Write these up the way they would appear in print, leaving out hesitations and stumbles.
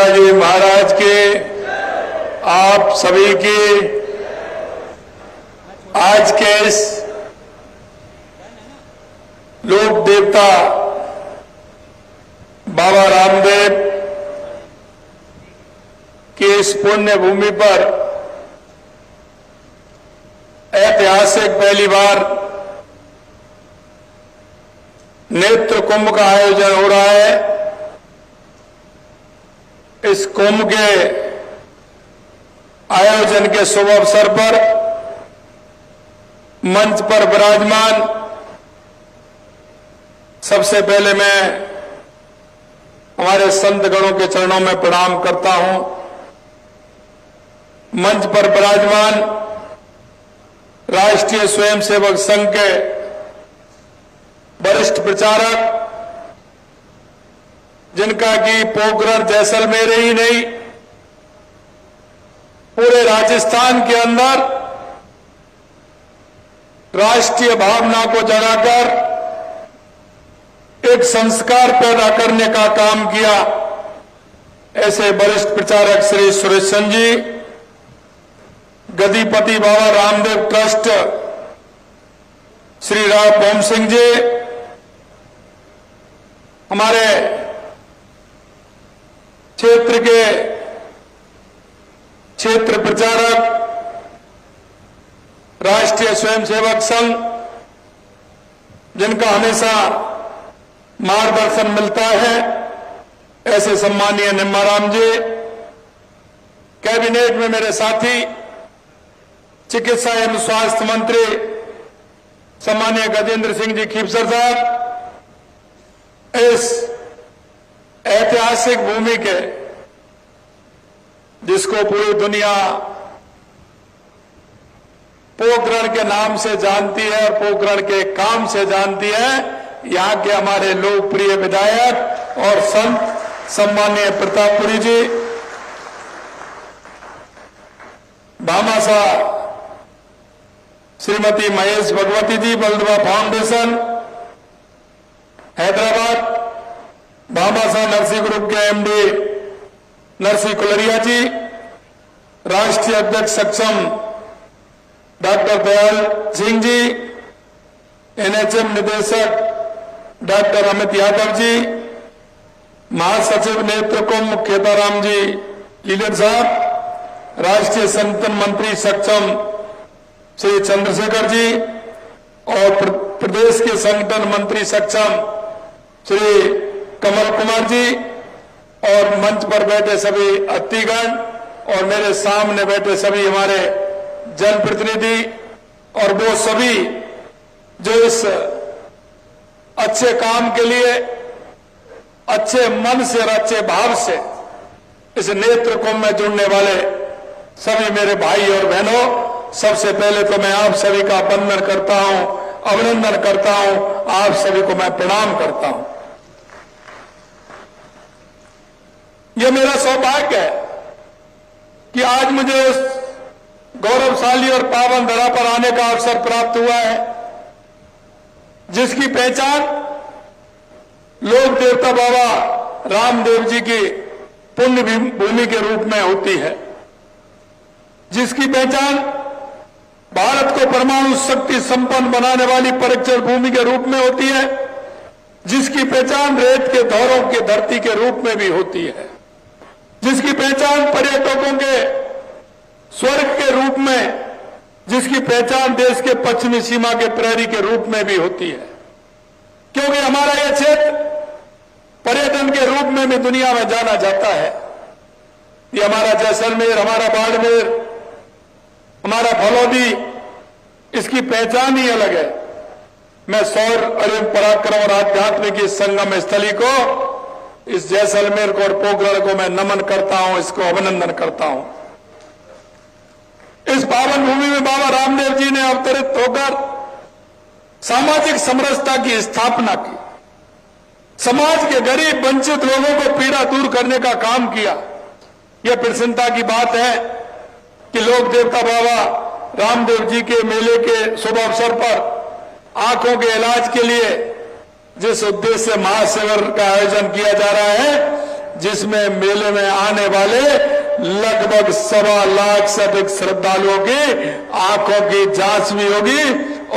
बिरला जी महाराज के, आप सभी की आज के इस लोक देवता बाबा रामदेव की इस पुण्य भूमि पर ऐतिहासिक पहली बार नेत्र कुंभ का आयोजन हो रहा है। इस कुंभ के आयोजन के शुभ अवसर पर मंच पर विराजमान सबसे पहले मैं हमारे संत गणों के चरणों में प्रणाम करता हूं। मंच पर विराजमान राष्ट्रीय स्वयंसेवक संघ के वरिष्ठ प्रचारक, जिनका कि पोखरण जैसलमेर ही नहीं पूरे राजस्थान के अंदर राष्ट्रीय भावना को जगाकर एक संस्कार पैदा करने का काम किया, ऐसे वरिष्ठ प्रचारक श्री सुरेश सिंह जी, गदिपति बाबा रामदेव ट्रस्ट श्री राव ओम सिंह जी, हमारे क्षेत्र के क्षेत्र प्रचारक राष्ट्रीय स्वयंसेवक संघ, जिनका हमेशा मार्गदर्शन मिलता है, ऐसे सम्मानीय निम्माराम जी, कैबिनेट में मेरे साथी चिकित्सा एवं स्वास्थ्य मंत्री सम्मानीय गजेंद्र सिंह जी खीपसर साहब, इस ऐतिहासिक भूमि के जिसको पूरी दुनिया पोखरण के नाम से जानती है और पोखरण के काम से जानती है, यहां के हमारे लोकप्रिय विधायक और संत सम्मानीय प्रतापपुरी जी, भामाशाह श्रीमती महेश भगवती जी, बलदुआ फाउंडेशन हैदराबाद, भामाशाह नरसिंह ग्रुप के एमडी नरसिंह कुलरिया जी, राष्ट्रीय अध्यक्ष सक्षम डॉक्टर दयाल सिंह जी, एनएचएम निदेशक डॉक्टर अमित यादव जी, महासचिव नेत्र कुंभ खेताराम जी लीलन साहब, राष्ट्रीय संगठन मंत्री सक्षम श्री चंद्रशेखर जी और प्रदेश के संगठन मंत्री सक्षम श्री कमल कुमार जी और मंच पर बैठे सभी अतिथिगण और मेरे सामने बैठे सभी हमारे जनप्रतिनिधि और वो सभी जो इस अच्छे काम के लिए अच्छे मन से और अच्छे भाव से इस नेत्र कुंभ में जुड़ने वाले सभी मेरे भाई और बहनों, सबसे पहले तो मैं आप सभी का वंदन करता हूं, अभिनंदन करता हूं, आप सभी को मैं प्रणाम करता हूं। यह मेरा सौभाग्य है कि आज मुझे उस गौरवशाली और पावन धरा पर आने का अवसर प्राप्त हुआ है, जिसकी पहचान लोक देवता बाबा रामदेव जी की पुण्य भूमि के रूप में होती है, जिसकी पहचान भारत को परमाणु शक्ति संपन्न बनाने वाली परीक्षण भूमि के रूप में होती है, जिसकी पहचान रेत के धौरों की धरती के रूप में भी होती है, जिसकी पहचान पर्यटकों के स्वर्ग के रूप में, जिसकी पहचान देश के पश्चिमी सीमा के प्रहरी के रूप में भी होती है, क्योंकि हमारा यह क्षेत्र पर्यटन के रूप में भी दुनिया में जाना जाता है। ये हमारा जैसलमेर, हमारा बाड़मेर, हमारा फलौदी, इसकी पहचान ही अलग है। मैं सौर अरिव पराक्रम और आध्यात्मिक इस संगम स्थली को, इस जैसलमेर को और पोखरण को मैं नमन करता हूं, इसको अभिनंदन करता हूं। इस पावन भूमि में बाबा रामदेव जी ने अवतरित होकर सामाजिक समरसता की स्थापना की, समाज के गरीब वंचित लोगों को पीड़ा दूर करने का काम किया। यह प्रसन्नता की बात है कि लोक देवता बाबा रामदेव जी के मेले के शुभ अवसर पर आंखों के इलाज के लिए जिस उद्देश्य से महाशिविर का आयोजन किया जा रहा है, जिसमें मेले में आने वाले लगभग 1.25 लाख से अधिक श्रद्धालुओं की आंखों की जांच भी होगी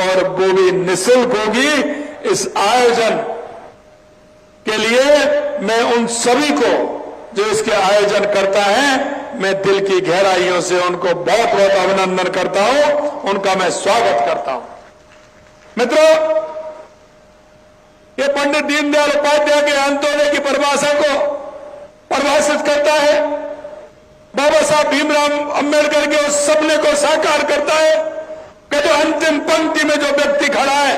और वो भी निःशुल्क होगी। इस आयोजन के लिए मैं उन सभी को जो इसके आयोजन करता है, मैं दिल की गहराइयों से उनको बहुत बहुत अभिनंदन करता हूं, उनका मैं स्वागत करता हूं। मित्रों, ये पंडित दीनदयाल उपाध्याय के अंत्योदय की परिभाषा को परिभाषित करता है। बाबा साहब भीमराव अंबेडकर के उस सपने को साकार करता है कि जो अंतिम पंक्ति में जो व्यक्ति खड़ा है,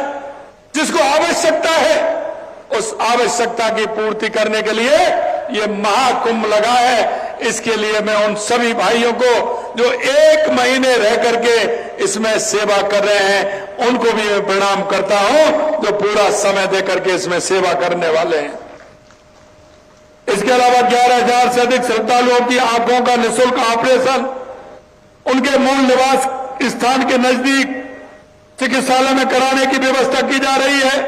जिसको आवश्यकता है, उस आवश्यकता की पूर्ति करने के लिए ये महाकुंभ लगा है। इसके लिए मैं उन सभी भाइयों को जो 1 महीने रह करके इसमें सेवा कर रहे हैं, उनको भी मैं प्रणाम करता हूं, जो पूरा समय दे करके इसमें सेवा करने वाले हैं। इसके अलावा 11,000 से अधिक श्रद्धालुओं की आंखों का निःशुल्क ऑपरेशन उनके मूल निवास स्थान के नजदीक चिकित्सालय में कराने की व्यवस्था की जा रही है।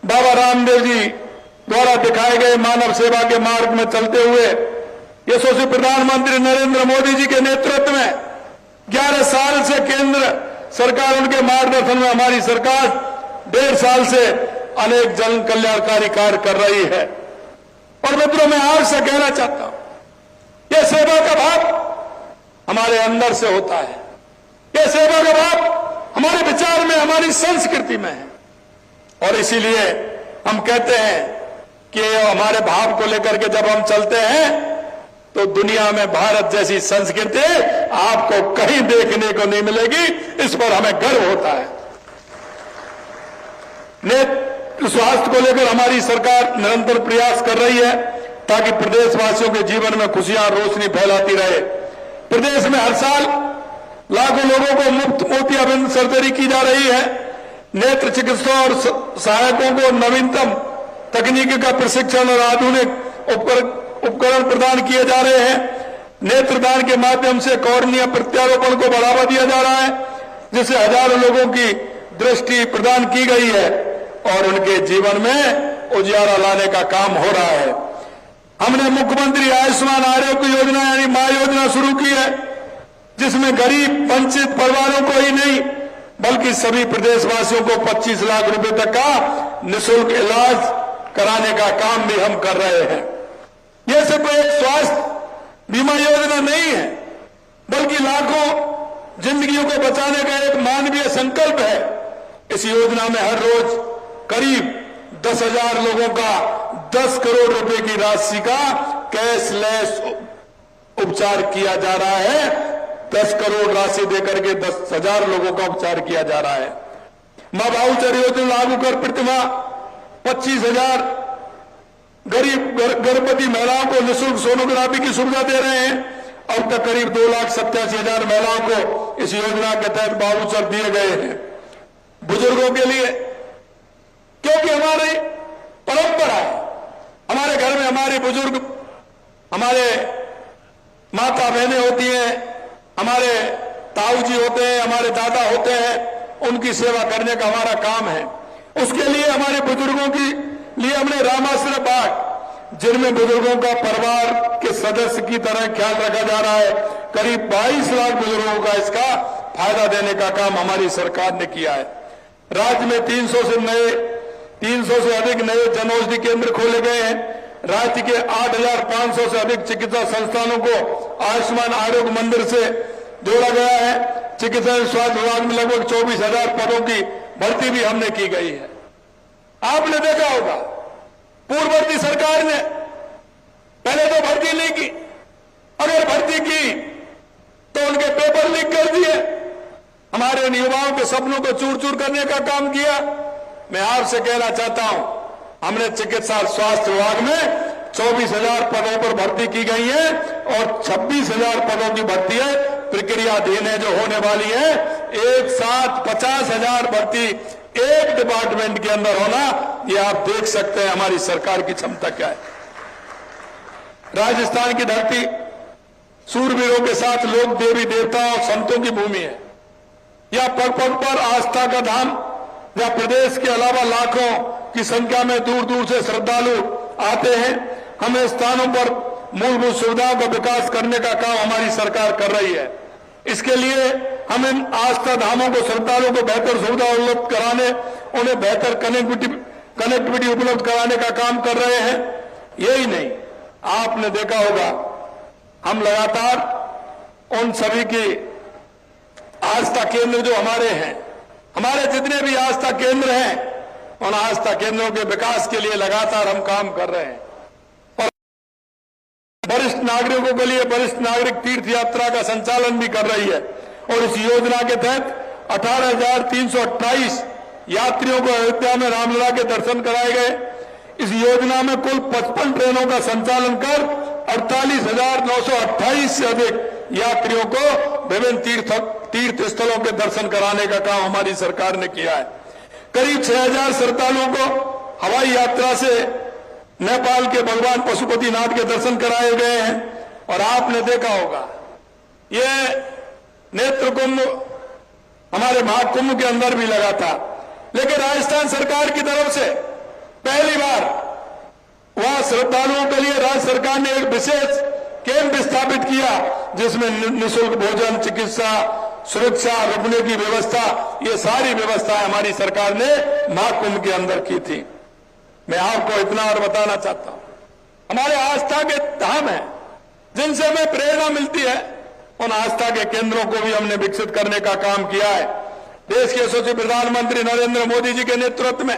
बाबा रामदेव जी द्वारा दिखाए गए मानव सेवा के मार्ग में चलते हुए यशस्वी प्रधानमंत्री नरेंद्र मोदी जी के नेतृत्व में 11 साल से केंद्र सरकार, उनके मार्गदर्शन में हमारी सरकार 1.5 साल से अनेक जन कल्याणकारी कार्य कर रही है। और मित्रों, मैं आपसे कहना चाहता हूं, यह सेवा का भाव हमारे अंदर से होता है। यह सेवा का भाव हमारे विचार में, हमारी संस्कृति में है। और इसीलिए हम कहते हैं कि हमारे भाव को लेकर के जब हम चलते हैं तो दुनिया में भारत जैसी संस्कृति आपको कहीं देखने को नहीं मिलेगी। इस पर हमें गर्व होता है। नेत्र स्वास्थ्य को लेकर हमारी सरकार निरंतर प्रयास कर रही है ताकि प्रदेशवासियों के जीवन में खुशियां और रोशनी फैलाती रहे। प्रदेश में हर साल लाखों लोगों को मुफ्त मोतियाबिंद सर्जरी की जा रही है। नेत्र चिकित्सा और सहायकों को नवीनतम तकनीकी का प्रशिक्षण और आधुनिक उपकरण प्रदान किए जा रहे हैं। नेत्रदान के माध्यम से कॉर्निया प्रत्यारोपण को बढ़ावा दिया जा रहा है, जिससे हजारों लोगों की दृष्टि प्रदान की गई है और उनके जीवन में उजियारा लाने का काम हो रहा है। हमने मुख्यमंत्री आयुष्मान आरोग्य योजना यानी मां योजना शुरू की है, जिसमें गरीब वंचित परिवारों को ही नहीं बल्कि सभी प्रदेशवासियों को 25 लाख रुपए तक का निःशुल्क इलाज कराने का काम भी हम कर रहे हैं। यह सिर्फ एक स्वास्थ्य बीमा योजना नहीं है, बल्कि लाखों जिंदगियों को बचाने का एक मानवीय संकल्प है। इस योजना में हर रोज करीब 10,000 लोगों का 10 करोड़ रुपए की राशि का कैशलेस उपचार किया जा रहा है। 10 करोड़ राशि देकर के 10,000 लोगों का उपचार किया जा रहा है। मां भाऊचर योजना लागू कर प्रतिमाह 25,000 गरीब गर्भवती महिलाओं को निःशुल्क सोनोग्राफी की सुविधा दे रहे हैं। अब तक करीब 2,87,000 महिलाओं को इस योजना के तहत भाऊचर दिए गए हैं। बुजुर्गों के लिए, क्योंकि हमारी परंपरा है, हमारे घर में हमारे बुजुर्ग, हमारे माता बहनें होती हैं, हमारे ताऊ जी होते हैं, हमारे दादा होते हैं, उनकी सेवा करने का हमारा काम है। उसके लिए हमारे बुजुर्गों की लिए हमने रामाश्रय बाग, जिनमें बुजुर्गों का परिवार के सदस्य की तरह ख्याल रखा जा रहा है, करीब 22 लाख बुजुर्गों का इसका फायदा देने का काम हमारी सरकार ने किया है। राज्य में 300 से अधिक नए जनौषधि केंद्र खोले गए हैं। राज्य के 8,500 से अधिक चिकित्सा संस्थानों को आयुष्मान आरोग्य मंदिर से जोड़ा गया है। चिकित्सा एवं स्वास्थ्य विभाग में लगभग 24,000 पदों की भर्ती भी हमने की गई है। आपने देखा होगा, पूर्ववर्ती सरकार ने पहले तो भर्ती नहीं की, अगर भर्ती की तो उनके पेपर लीक कर दिए, हमारे युवाओं के सपनों को चूर चूर करने का काम किया। मैं आपसे कहना चाहता हूं, हमने चिकित्सा और स्वास्थ्य विभाग में 24,000 पदों पर भर्ती की गई है और 26,000 पदों की भर्ती है प्रक्रियाधीन है जो होने वाली है। एक साथ 50,000 भर्ती एक डिपार्टमेंट के अंदर होना, ये आप देख सकते हैं हमारी सरकार की क्षमता क्या है। राजस्थान की धरती सूरवीरों के साथ लोक देवी देवताओं और संतों की भूमि है। यह पग पग पर आस्था का धाम, जहां प्रदेश के अलावा लाखों की संख्या में दूर दूर से श्रद्धालु आते हैं। हमें स्थानों पर मूलभूत सुविधाओं का विकास करने का काम हमारी सरकार कर रही है। इसके लिए हम इन आस्था धामों को श्रद्धालुओं को बेहतर सुविधा उपलब्ध कराने, उन्हें बेहतर कनेक्टिविटी उपलब्ध कराने का काम कर रहे हैं। यही नहीं, आपने देखा होगा हम लगातार उन सभी की आस्था केंद्र जो हमारे हैं, हमारे जितने भी आस्था केंद्र हैं, उन आस्था केंद्रों के विकास के लिए लगातार हम काम कर रहे हैं। और वरिष्ठ नागरिकों के लिए वरिष्ठ नागरिक तीर्थ यात्रा का संचालन भी कर रही है और इस योजना के तहत 18,328 यात्रियों को अयोध्या में रामलला के दर्शन कराए गए। इस योजना में कुल 55 ट्रेनों का संचालन कर 48,928 से अधिक यात्रियों को विभिन्न तीर्थ स्थलों के दर्शन कराने का काम हमारी सरकार ने किया है। करीब 6,000 श्रद्धालुओं को हवाई यात्रा से नेपाल के भगवान पशुपतिनाथ के दर्शन कराए गए हैं। और आपने देखा होगा ये नेत्र कुंभ हमारे महाकुंभ के अंदर भी लगा था, लेकिन राजस्थान सरकार की तरफ से पहली बार वहां श्रद्धालुओं के लिए राज्य सरकार ने एक विशेष कैंप स्थापित किया जिसमें निःशुल्क भोजन, चिकित्सा, सुरक्षा, रुकने की व्यवस्था, ये सारी व्यवस्थाएं हमारी सरकार ने महाकुंभ के अंदर की थी। मैं आपको इतना और बताना चाहता हूं, हमारे आस्था के धाम हैं जिनसे हमें प्रेरणा मिलती है, उन आस्था के केंद्रों को भी हमने विकसित करने का काम किया है। देश के यशस्वी प्रधानमंत्री नरेंद्र मोदी जी के नेतृत्व में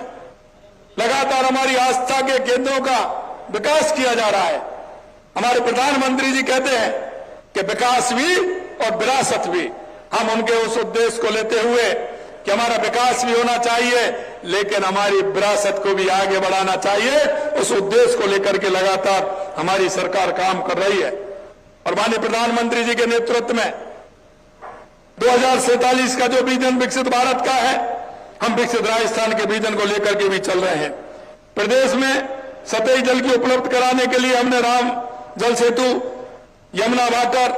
लगातार हमारी आस्था के केंद्रों का विकास किया जा रहा है। हमारे प्रधानमंत्री जी कहते हैं कि विकास भी और विरासत भी। हम उनके उस उद्देश्य को लेते हुए कि हमारा विकास भी होना चाहिए लेकिन हमारी विरासत को भी आगे बढ़ाना चाहिए, उस उद्देश्य को लेकर के लगातार हमारी सरकार काम कर रही है। और माननीय प्रधानमंत्री जी के नेतृत्व में 2047 का जो विजन विकसित भारत का है, हम विकसित राजस्थान के विजन को लेकर के भी चल रहे हैं। प्रदेश में सतही जल की उपलब्ध कराने के लिए हमने राम जल सेतु, यमुना वाटर,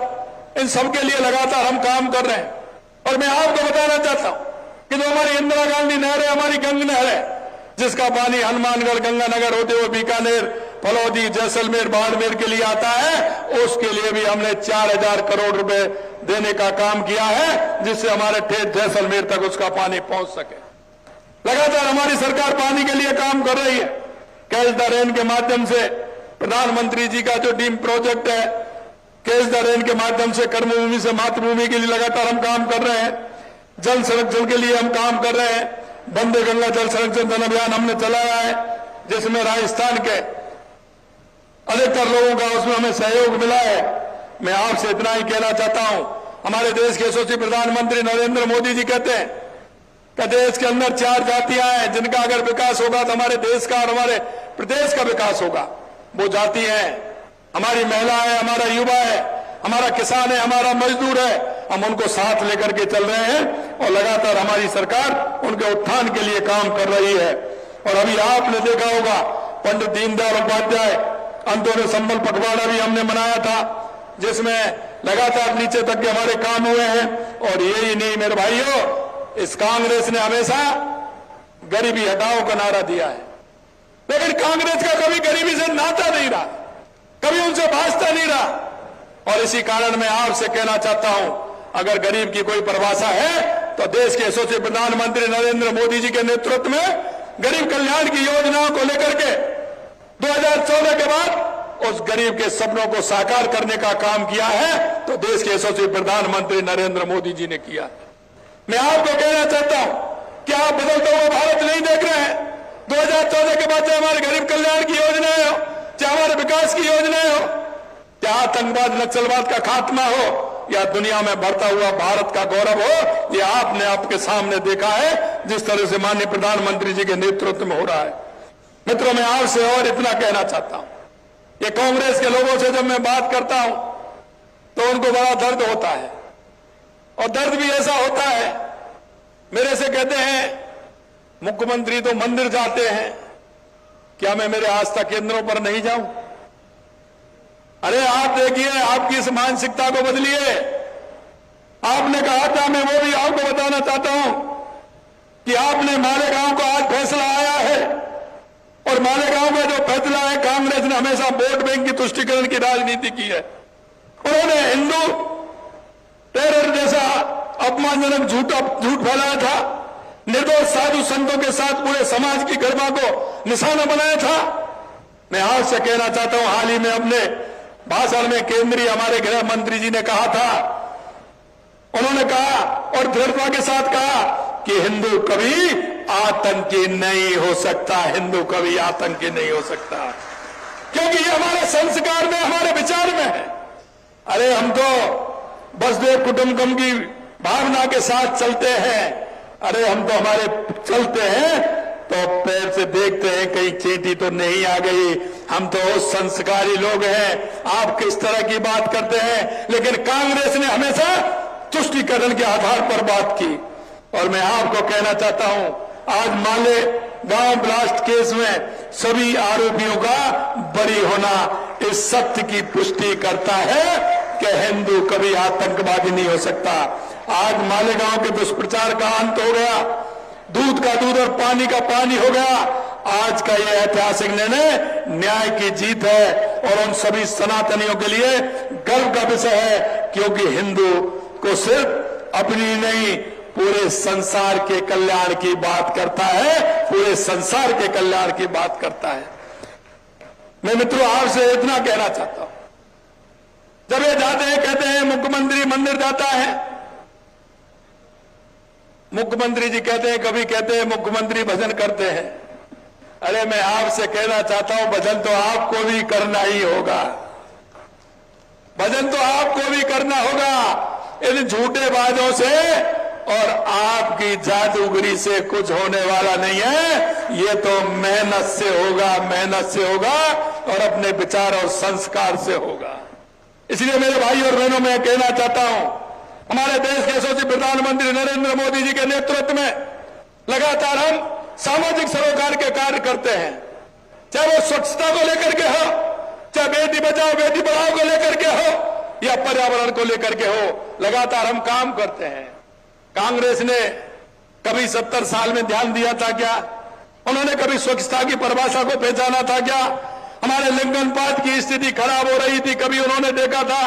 इन सबके लिए लगातार हम काम कर रहे हैं। और मैं आपको बताना चाहता हूं कि जो हमारी इंदिरा गांधी नहर है, हमारी गंग नहर है, जिसका पानी हनुमानगढ़, गंगानगर होते हुए बीकानेर, फलौदी, जैसलमेर, बाड़मेर के लिए आता है, उसके लिए भी हमने 4,000 करोड़ रुपए देने का काम किया है जिससे हमारे ठेठ जैसलमेर तक उसका पानी पहुंच सके। लगातार हमारी सरकार पानी के लिए काम कर रही है। कैच द रेन के माध्यम से प्रधानमंत्री जी का जो डीम प्रोजेक्ट है, कैच द रेन के माध्यम से कर्मभूमि से मातृभूमि के लिए लगातार हम काम कर रहे हैं। जल संरक्षण के लिए हम काम कर रहे हैं। वंदे गंगा जल संरक्षण जन अभियान हमने चलाया है जिसमें राजस्थान के अधिकतर लोगों का उसमें हमें सहयोग मिला है। मैं आपसे इतना ही कहना चाहता हूं, हमारे देश के यशस्वी प्रधानमंत्री नरेंद्र मोदी जी कहते हैं कि देश के अंदर 4 जातियां हैं जिनका अगर विकास होगा तो हमारे देश का और हमारे प्रदेश का विकास होगा। वो जाति है हमारी महिला है, हमारा युवा है, हमारा किसान है, हमारा मजदूर है। हम उनको साथ लेकर के चल रहे हैं और लगातार हमारी सरकार उनके उत्थान के लिए काम कर रही है। और अभी आपने देखा होगा पंडित दीनदयाल उपाध्याय अंत्योदय संबल पखवाड़ा भी हमने मनाया था जिसमें लगातार नीचे तक के हमारे काम हुए हैं। और यही नहीं मेरे भाइयों, इस कांग्रेस ने हमेशा गरीबी हटाओ का नारा दिया है, लेकिन कांग्रेस का कभी गरीबी से नाता नहीं रहा, कभी उनसे भाषता नहीं रहा। और इसी कारण मैं आपसे कहना चाहता हूं, अगर गरीब की कोई परिभाषा है तो देश के यशस्वी प्रधानमंत्री नरेंद्र मोदी जी के नेतृत्व में गरीब कल्याण की योजनाओं को लेकर के 2014 के बाद उस गरीब के सपनों को साकार करने का काम किया है तो देश के यशस्वी प्रधानमंत्री नरेंद्र मोदी जी ने किया। मैं आपको कहना चाहता हूं कि आप बदलता हुआ भारत नहीं देख रहे हैं। 2014 के बाद चाहे हमारे गरीब कल्याण की योजनाएं हो, चाहे हमारे विकास की योजनाएं हो, चाहे आतंकवाद नक्सलवाद का खात्मा हो या दुनिया में बढ़ता हुआ भारत का गौरव हो, ये आपने आपके सामने देखा है जिस तरह से माननीय प्रधानमंत्री जी के नेतृत्व में हो रहा है। मित्रों, मैं आपसे और इतना कहना चाहता हूं, ये कांग्रेस के लोगों से जब मैं बात करता हूं तो उनको बड़ा दर्द होता है और दर्द भी ऐसा होता है, मेरे से कहते हैं मुख्यमंत्री तो मंदिर जाते हैं, क्या मैं मेरे आस्था केंद्रों पर नहीं जाऊं? अरे आप देखिए, आपकी इस मानसिकता को बदलिए। आपने कहा था, मैं वो भी आपको बताना चाहता हूं कि आपने मालेगांव को आज फैसला आया है और मालेगांव में जो फैसला है कांग्रेस ने हमेशा वोट बैंक की तुष्टीकरण की राजनीति की है। उन्होंने हिंदू टेरर जैसा अपमानजनक झूठ फैलाया था, निर्दोष साधु संतों के साथ पूरे समाज की गरिमा को निशाना बनाया था। मैं आज से कहना चाहता हूं, हाल ही में अपने भाषण में केंद्रीय हमारे गृह मंत्री जी ने कहा था, उन्होंने कहा और दृढ़ता के साथ कहा कि हिंदू कभी आतंकी नहीं हो सकता, हिंदू कभी आतंकी नहीं हो सकता, क्योंकि ये हमारे संस्कार में, हमारे विचार में है। अरे हम तो वसुधैव कुटुंबकम की भावना के साथ चलते हैं। अरे हम तो हमारे चलते हैं तो पैर से देखते हैं कहीं चींटी तो नहीं आ गई। हम तो संस्कारी लोग हैं। आप किस तरह की बात करते हैं, लेकिन कांग्रेस ने हमेशा तुष्टीकरण के आधार पर बात की। और मैं आपको कहना चाहता हूं, आज माले गांव ब्लास्ट केस में सभी आरोपियों का बरी होना इस सत्य की पुष्टि करता है कि हिंदू कभी आतंकवादी नहीं हो सकता। आज मालेगांव के दुष्प्रचार का अंत हो गया, दूध का दूध और पानी का पानी हो गया। आज का यह ऐतिहासिक निर्णय न्याय की जीत है और उन सभी सनातनियों के लिए गर्व का विषय है, क्योंकि हिंदू को सिर्फ अपनी नहीं पूरे संसार के कल्याण की बात करता है, पूरे संसार के कल्याण की बात करता है। मैं मित्रों आपसे इतना कहना चाहता हूं, जब ये जाते हैं कहते हैं मुख्यमंत्री मंदिर जाता है, मुख्यमंत्री जी कहते हैं, कभी कहते हैं मुख्यमंत्री भजन करते हैं। अरे मैं आपसे कहना चाहता हूं, भजन तो आपको भी करना ही होगा, भजन तो आपको भी करना होगा। इन झूठे बाजों से और आपकी जादूगरी से कुछ होने वाला नहीं है। ये तो मेहनत से होगा, मेहनत से होगा और अपने विचार और संस्कार से होगा। इसलिए मेरे भाई और बहनों, मैं कहना चाहता हूं, हमारे देश के यशस्वी प्रधानमंत्री नरेंद्र मोदी जी के नेतृत्व में लगातार हम सामाजिक सरोकार के कार्य करते हैं, चाहे वो स्वच्छता को लेकर के हो, चाहे बेटी बचाओ बेटी पढ़ाओ को लेकर के हो, या पर्यावरण को लेकर के हो। लगातार हम काम करते हैं। कांग्रेस ने कभी 70 साल में ध्यान दिया था क्या? उन्होंने कभी स्वच्छता की परिभाषा को पहचाना था क्या? हमारे लिंगनुपात की स्थिति खराब हो रही थी, कभी उन्होंने देखा था,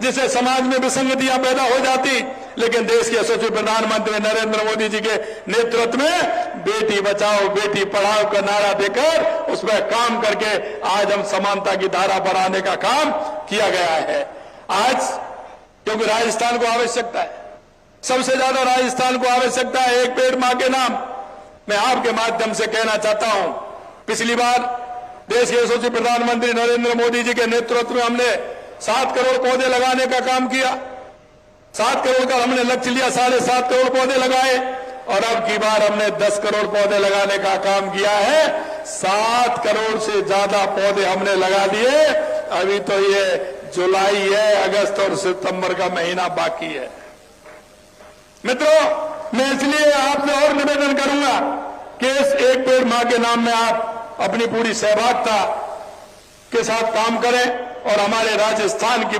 जिससे समाज में विसंगतियां पैदा हो जाती। लेकिन देश के यशस्वी प्रधानमंत्री नरेंद्र मोदी जी के नेतृत्व में बेटी बचाओ बेटी पढ़ाओ का नारा देकर उसमें काम करके आज हम समानता की धारा बढ़ाने का काम किया गया है। आज क्योंकि राजस्थान को आवश्यकता है, सबसे ज्यादा राजस्थान को आवश्यकता है एक पेड़ मां के नाम। मैं आपके माध्यम से कहना चाहता हूं, पिछली बार देश के यशस्वी प्रधानमंत्री नरेंद्र मोदी जी के नेतृत्व में हमने 7 करोड़ पौधे लगाने का काम किया। 7 करोड़ का हमने लक्ष्य लिया, 7.5 करोड़ पौधे लगाए और अब की बार हमने 10 करोड़ पौधे लगाने का काम किया है। 7 करोड़ से ज्यादा पौधे हमने लगा दिए। अभी तो ये जुलाई है, अगस्त और सितंबर का महीना बाकी है। मित्रों, मैं इसलिए आपसे और निवेदन करूंगा कि इस एक पेड़ मां के नाम में आप अपनी पूरी सहभागिता के साथ काम करें और हमारे राजस्थान की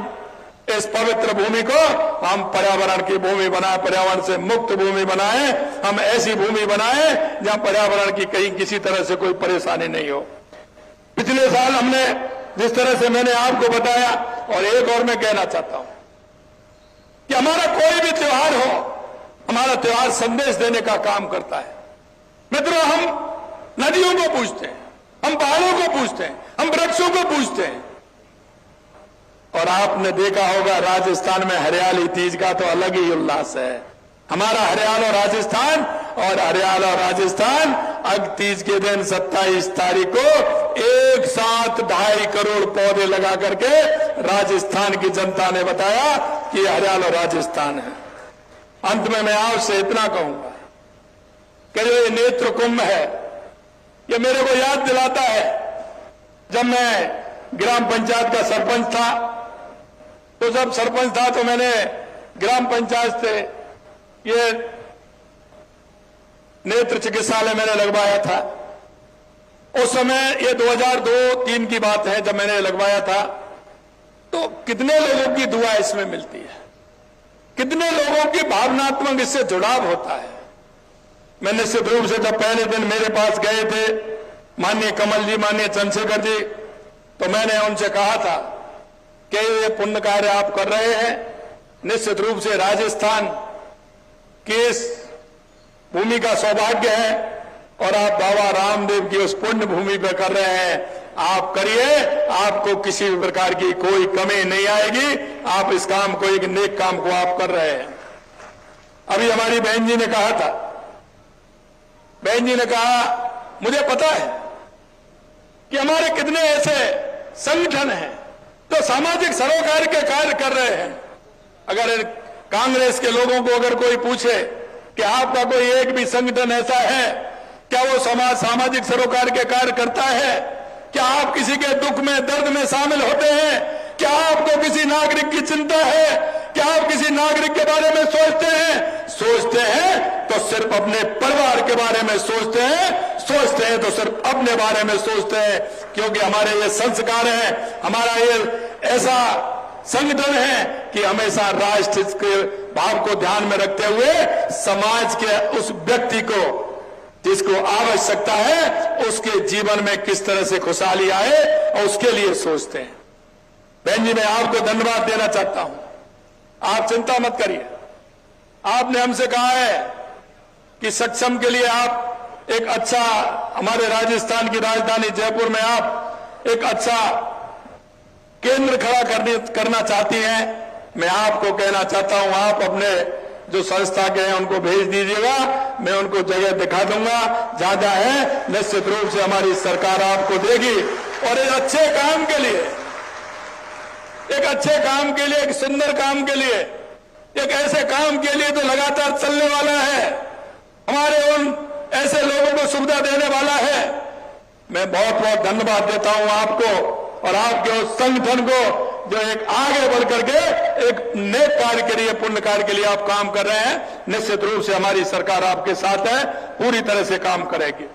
इस पवित्र भूमि को हम पर्यावरण की भूमि बनाएं, पर्यावरण से मुक्त भूमि बनाएं। हम ऐसी भूमि बनाएं जहां पर्यावरण की कहीं किसी तरह से कोई परेशानी नहीं हो। पिछले साल हमने जिस तरह से मैंने आपको बताया, और एक और मैं कहना चाहता हूं कि हमारा कोई भी त्योहार हो, हमारा त्योहार संदेश देने का काम करता है। मित्रों, हम नदियों को पूजते हैं, हम पहाड़ों को पूजते हैं, हम वृक्षों को पूजते हैं। और आपने देखा होगा राजस्थान में हरियाली तीज का तो अलग ही उल्लास है। हमारा हरियाणा राजस्थान और हरियाणा राजस्थान अग तीज के दिन 27 तारीख को एक साथ 2.5 करोड़ पौधे लगा करके राजस्थान की जनता ने बताया कि हरियाणा राजस्थान है। अंत में मैं आपसे इतना कहूंगा कि जो ये नेत्र कुंभ है, ये मेरे को याद दिलाता है जब मैं ग्राम पंचायत का सरपंच था। तो जब सरपंच था तो मैंने ग्राम पंचायत से ये नेत्र चिकित्सालय मैंने लगवाया था। उस समय ये 2002-3 की बात है जब मैंने लगवाया था। तो कितने लोगों की दुआ इसमें मिलती है, कितने लोगों की भावनात्मक इससे जुड़ाव होता है। मैं निश्चित रूप से जब पहले दिन मेरे पास गए थे माननीय कमल जी, माननीय चंद्रशेखर जी, तो मैंने उनसे कहा था कि ये पुण्य कार्य आप कर रहे हैं, निश्चित रूप से राजस्थान की इस भूमि का सौभाग्य है और आप बाबा रामदेव की उस पुण्य भूमि पर कर रहे हैं। आप करिए, आपको किसी भी प्रकार की कोई कमी नहीं आएगी। आप इस काम को, एक नेक काम को आप कर रहे हैं। अभी हमारी बहन जी ने कहा था, बहन जी ने कहा मुझे पता है कि हमारे कितने ऐसे संगठन हैं तो सामाजिक सरोकार के कार्य कर रहे हैं। अगर कांग्रेस के लोगों को अगर कोई पूछे कि आपका कोई एक भी संगठन ऐसा है क्या वो सामाजिक सरोकार के कार्य करता है, क्या आप किसी के दुख में दर्द में शामिल होते हैं, क्या आपको किसी नागरिक की चिंता है, क्या आप किसी नागरिक के बारे में सोचते हैं तो सिर्फ अपने परिवार के बारे में सोचते हैं तो सिर्फ अपने बारे में सोचते हैं, क्योंकि हमारे ये संस्कार हैं, हमारा ये ऐसा संगठन है कि हमेशा राष्ट्र के भाव को ध्यान में रखते हुए समाज के उस व्यक्ति को जिसको आवश्यकता है उसके जीवन में किस तरह से खुशहाली आए और उसके लिए सोचते हैं। बहन जी, मैं आपको धन्यवाद देना चाहता हूं। आप चिंता मत करिए। आपने हमसे कहा है कि सक्षम के लिए आप एक अच्छा, हमारे राजस्थान की राजधानी जयपुर में आप एक अच्छा केंद्र खड़ा करना चाहती हैं। मैं आपको कहना चाहता हूं, आप अपने जो संस्था के हैं उनको भेज दीजिएगा, मैं उनको जगह दिखा दूंगा। ज्यादा है निश्चित रूप से हमारी सरकार आपको देगी और एक अच्छे काम के लिए, एक सुंदर काम के लिए, एक ऐसे काम के लिए जो लगातार चलने वाला है, हमारे उन ऐसे लोगों को सुविधा देने वाला है। मैं बहुत बहुत धन्यवाद देता हूं आपको और आपके उस संगठन को जो एक आगे बढ़ करके एक नेक कार्य के लिए, पुण्य कार्य के लिए आप काम कर रहे हैं। निश्चित रूप से हमारी सरकार आपके साथ है, पूरी तरह से काम करेगी।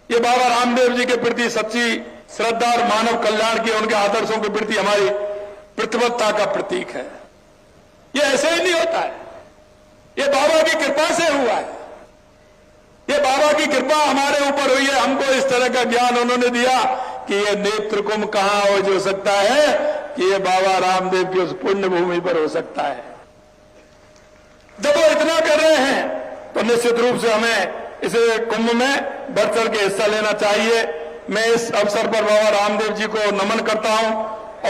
ये बाबा रामदेव जी के प्रति सच्ची श्रद्धा और मानव कल्याण की, उनके आदर्शों के प्रति हमारी प्रतिबद्धता का प्रतीक है। ये ऐसे ही नहीं होता है, ये बाबा की कृपा से हुआ है। ये बाबा की कृपा हमारे ऊपर हुई है। हमको इस तरह का ज्ञान उन्होंने दिया कि ये नेत्र कुंभ कहां हो सकता है कि ये बाबा रामदेव की उस पुण्य भूमि पर हो सकता है। जब वो इतना कर रहे हैं तो निश्चित रूप से हमें इस कुंभ में बढ़ चढ़ के हिस्सा लेना चाहिए। मैं इस अवसर पर बाबा रामदेव जी को नमन करता हूं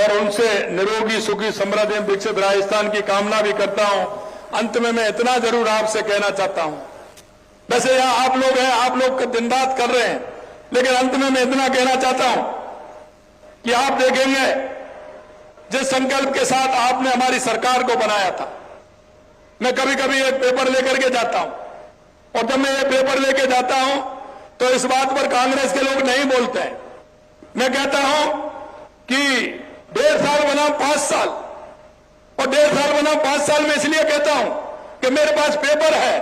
और उनसे निरोगी सुखी समृद्ध विकसित राजस्थान की कामना भी करता हूं। अंत में मैं इतना जरूर आपसे कहना चाहता हूं, वैसे यहां आप लोग हैं, आप लोग दिन रात कर रहे हैं, लेकिन अंत में मैं इतना कहना चाहता हूं कि आप देखेंगे जिस संकल्प के साथ आपने हमारी सरकार को बनाया था। मैं कभी कभी एक पेपर लेकर के जाता हूं और जब मैं ये पेपर लेके जाता हूं तो इस बात पर कांग्रेस के लोग नहीं बोलते हैं। मैं कहता हूं कि 1.5 साल बनाम 5 साल, और 1.5 साल बनाम 5 साल में इसलिए कहता हूं कि मेरे पास पेपर है,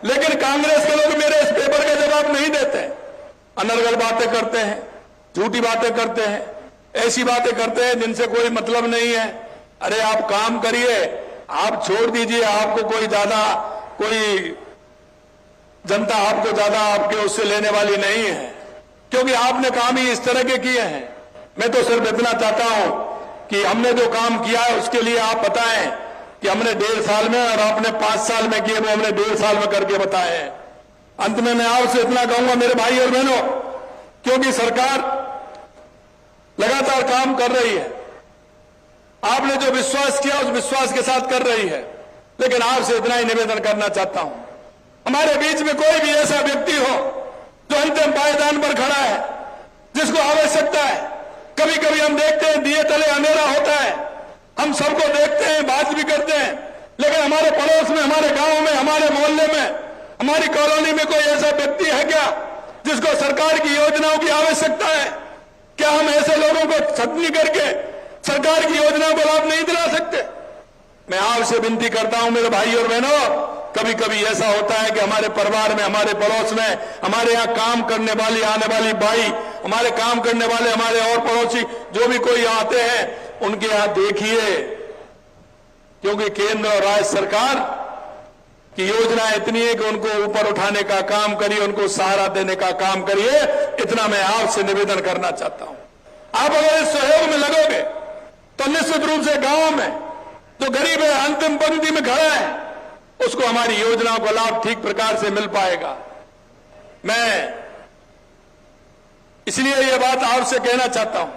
लेकिन कांग्रेस के लोग मेरे इस पेपर का जवाब नहीं देते। अनर्गल बातें करते हैं, झूठी बातें करते हैं, ऐसी बातें करते हैं जिनसे कोई मतलब नहीं है। अरे आप काम करिए, आप छोड़ दीजिए, आपको कोई ज्यादा, कोई जनता आपको ज्यादा आपके उससे लेने वाली नहीं है, क्योंकि आपने काम ही इस तरह के किए हैं। मैं तो सिर्फ इतना चाहता हूं कि हमने जो काम किया है उसके लिए आप बताएं कि हमने 1.5 साल में और आपने 5 साल में किए, वो हमने 1.5 साल में करके बताए हैं। अंत में मैं आपसे इतना कहूंगा मेरे भाई और बहनों, क्योंकि सरकार लगातार काम कर रही है, आपने जो विश्वास किया उस विश्वास के साथ कर रही है, लेकिन आपसे इतना ही निवेदन करना चाहता हूं, हमारे बीच में कोई भी ऐसा व्यक्ति हो जो अंतिम पायदान पर खड़ा है, जिसको आवश्यकता है। कभी कभी हम देखते हैं दिए तले अंधेरा होता है, हम सबको देखते हैं, बात भी करते हैं, लेकिन हमारे पड़ोस में, हमारे गांव में, हमारे मोहल्ले में, हमारी कॉलोनी में कोई ऐसा व्यक्ति है क्या जिसको सरकार की योजनाओं की आवश्यकता है? क्या हम ऐसे लोगों को छटनी करके सरकार की योजनाओं को लाभ नहीं दिला सकते? मैं आपसे विनती करता हूं मेरे भाई और बहनों, कभी कभी ऐसा होता है कि हमारे परिवार में, हमारे पड़ोस में, हमारे यहाँ काम करने वाली, आने वाली बाई, हमारे काम करने वाले, हमारे और पड़ोसी जो भी कोई यहाँ आते हैं, उनके यहाँ देखिए, क्योंकि केंद्र और राज्य सरकार की योजना इतनी है कि उनको ऊपर उठाने का काम करिए, उनको सहारा देने का काम करिए। इतना मैं आपसे निवेदन करना चाहता हूं। आप अगर इस सहयोग में लगोगे तो निश्चित रूप से गांव में जो गरीब है, अंतिम पंक्ति में खड़ा है, उसको हमारी योजनाओं का लाभ ठीक प्रकार से मिल पाएगा। मैं इसलिए यह बात आपसे कहना चाहता हूं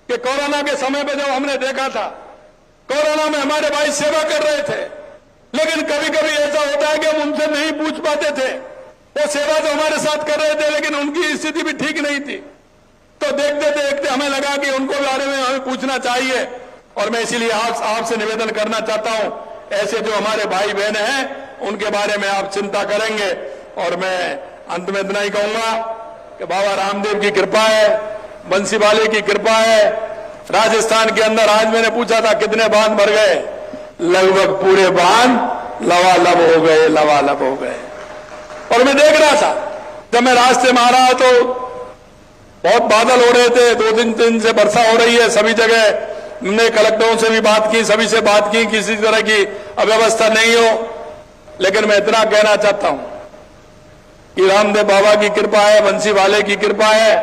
कि कोरोना के समय पे जब हमने देखा था, कोरोना में हमारे भाई सेवा कर रहे थे, लेकिन कभी कभी ऐसा होता है कि हम उनसे नहीं पूछ पाते थे। वो सेवा तो हमारे साथ कर रहे थे, लेकिन उनकी स्थिति भी ठीक नहीं थी। तो देखते देखते हमें लगा कि उनको बारे में हमें पूछना चाहिए, और मैं इसीलिए आपसे निवेदन करना चाहता हूं, ऐसे जो हमारे भाई बहन हैं उनके बारे में आप चिंता करेंगे। और मैं अंत में इतना ही कहूंगा कि बाबा रामदेव की कृपा है, बंसी वाले की कृपा है। राजस्थान के अंदर आज मैंने पूछा था कितने बांध भर गए, लगभग पूरे बांध लबालब हो गए, लबालब हो गए। और मैं देख रहा था, जब मैं रास्ते में आ रहा तो बहुत बादल हो रहे थे, 2-3 दिन से वर्षा हो रही है सभी जगह। हमने कलेक्टरों से भी बात की, सभी से बात की, किसी तरह की अव्यवस्था नहीं हो। लेकिन मैं इतना कहना चाहता हूं कि रामदेव बाबा की कृपा है, बंसी वाले की कृपा है।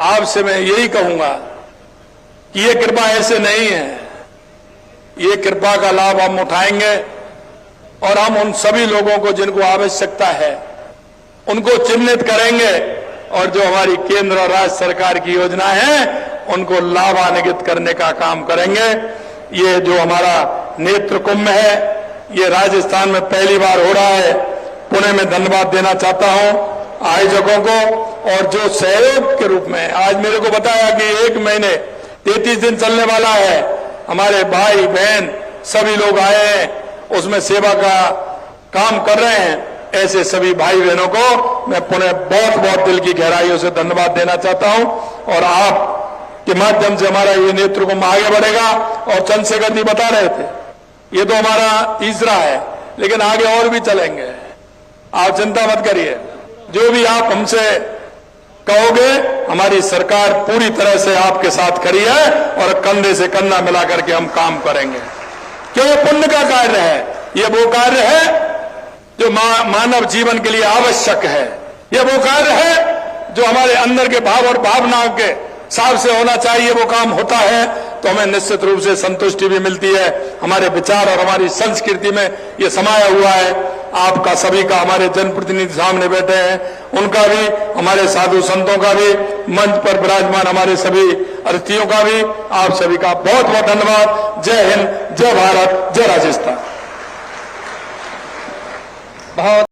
आपसे मैं यही कहूंगा कि ये कृपा ऐसे नहीं है, ये कृपा का लाभ हम उठाएंगे और हम उन सभी लोगों को जिनको आवश्यकता है उनको चिन्हित करेंगे, और जो हमारी केंद्र और राज्य सरकार की योजना है उनको लाभान्वित करने का काम करेंगे। ये जो हमारा नेत्र कुंभ है, ये राजस्थान में पहली बार हो रहा है। पुणे में धन्यवाद देना चाहता हूं आयोजकों को, और जो सहयोग के रूप में आज मेरे को बताया कि 1 महीने 33 दिन चलने वाला है, हमारे भाई बहन सभी लोग आए हैं, उसमें सेवा का काम कर रहे हैं। ऐसे सभी भाई बहनों को मैं पुनः बहुत बहुत दिल की गहराइयों से धन्यवाद देना चाहता हूं, और आप के माध्यम से हमारा ये नेत्र कुंभ आगे बढ़ेगा। और चंद्रशेखर जी बता रहे थे, ये तो हमारा तीसरा है, लेकिन आगे और भी चलेंगे। आप चिंता मत करिए, जो भी आप हमसे कहोगे हमारी सरकार पूरी तरह से आपके साथ खड़ी है, और कंधे से कंधा मिला करके हम काम करेंगे। क्यों? ये पुण्य का कार्य है, ये वो कार्य है जो मानव जीवन के लिए आवश्यक है। ये वो कार्य है जो हमारे अंदर के भाव और भावनाओं के हिसाब से होना चाहिए, वो काम होता है तो हमें निश्चित रूप से संतुष्टि भी मिलती है। हमारे विचार और हमारी संस्कृति में ये समाया हुआ है। आपका सभी का, हमारे जनप्रतिनिधि सामने बैठे हैं, उनका भी, हमारे साधु संतों का भी, मंच पर विराजमान हमारे सभी अतिथियों का भी, आप सभी का बहुत बहुत धन्यवाद। जय हिंद, जय भारत, जय राजस्थान। बहुत